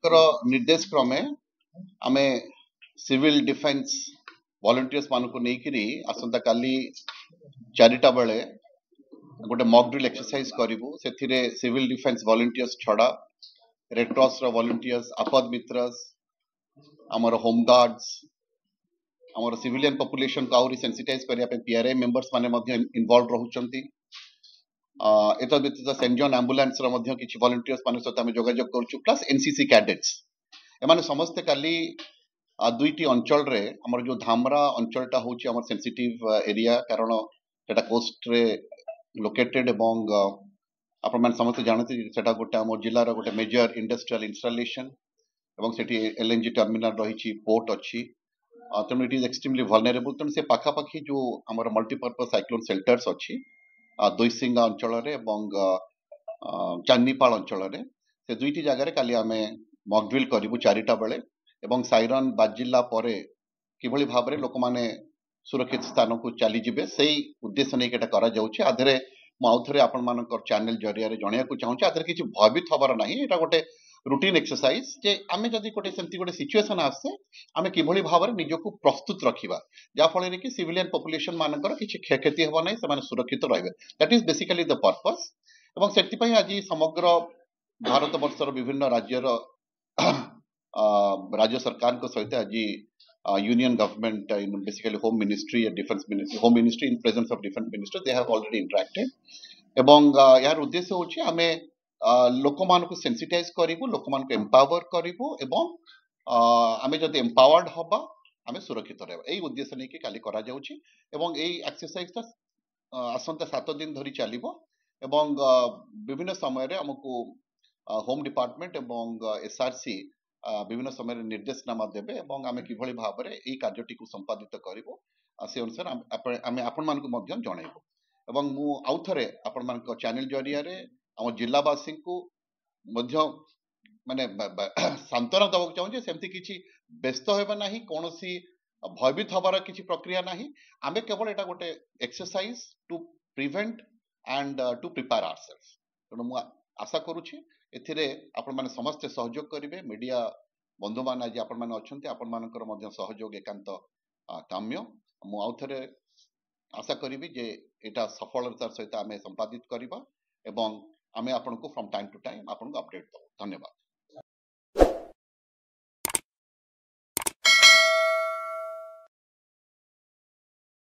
निर्देश क्रमे आमे सिविल डिफेंस वॉलंटियर्स मानक नहीं आसंता काली 4टा बेले गोटे मॉक ड्रिल एक्सरसाइज करिवु से सिविल डिफेंस वॉलंटियर्स छड़ा रेड क्रॉस रो वॉलंटियर्स आपद मित्रस आमर होम गार्ड्स आमर सिविलियन पॉपुलेशन को आउरी सेंसिटाइज करिया पे पीआरआई मेंबर्स माने मध्य इन्वॉल्व रहउचंती एत व्यतीत सेंट जॉन एम्बुलेंस रो मध्य किछि वॉलंटियर्स माने सहित आमे जोगाजोग करछु प्लस एनसीसी कैडेट्स एमाने समस्त काली दुईटी अंचल रे हमर जो धामरा अंचलटा होची हमर सेंसिटिव एरिया कारण सेटा कोस्ट रे लोकेटेड एवं आपण माने समस्त जानते सेटा गोटे हमर जिल्ला रो गोटे मेजर इंडस्ट्रियल इंस्टॉलेशन एवं सेठी एलएनजी टर्मिनल रहिछि पोर्ट अछि तेणु इट इज एक्सट्रीमली वल्नरेबल तेणु से पाखापाखि जो हमर मल्टीपर्पज साइक्लोन शेल्टर्स अछि दुईसिंगा अंचल रे एवं चांदीपाल अंचल रे से दुईटी जगह रे काली आमे मॉक ड्रिल करिवु 4टा बेले एवं साइरन बाजिला परे किभଳି भाबरे लोक माने सुरक्षित स्थान को चली जिबे सेही उद्देश्य नै केटा करा जाउछि आधरे मु आउथरे आपण मानकर चैनल जरिया रे जणिया को चाहूछि आधरे किछि भयभीत हबार नाही एटा गोटे रूटीन एक्सरसाइज जे आमे जदी गोटे सेमति गोटे सिचुएशन आसे आमे किभଳି भाबरे निजको प्रस्तुत रखिबा जा फळे कि सिविलियन पॉपुलेशन मानकर किछि क्षयक्षति हबो नाही समान सुरक्षित रहबे that is basically the purpose एवं सेति पई आज समग्र भारत वर्षर विभिन्न राज्यर राज्य सरकार को सहित आज union government in basically home ministry and defence ministry home ministry in presence of defence minister they have already interacted एवं यार उद्देश्य होची आमे लोक मान को सेंसिटाइज करिवु लोक मान को एम्पावर करिवु एवं आमे जदि एम्पावर्ड हबा आमे सुरक्षित रहबा एई उद्देश्य नै कि काली करा जाउची एवं एई एक्सरसाइज ता आसंता 7 दिन धरि चलिबो एवं विभिन्न समय रे हमकु होम डिपार्टमेंट एवं एसआरसी विभिन्न समय निर्देशनामा देबे एवं आमे किभଳି भाबरे एई कार्यटी को संपादित करिवो से अनुसार आमे आपण मान को मध्यम जणाइबो एवं मु आउथरे आपण मान को चैनल जरिया रे हम जिलावासी को मध्य माने सांत्वना दबाक चाहूँ सेमती किछि व्यस्त होबा नाही कोनोसी भयभीत हबार किछि प्रक्रिया नाही आमे केवल एटा गोटे exercise to prevent and to prepare ourselves तेणु मु आशा करूछि एथिरे आपण माने समस्त सहयोग करिवे मीडिया बंधु मान आज आपण माने अछंती आपण मानकर मध्य सहयोग एकांत काम्य मु आउथरे आशा करिवि जे एटा सफलतार सहित आमे संपादित करिबा एवं आमे आपन को फ्रॉम टाइम टू टाइम आपन को अपडेट दो धन्यवाद।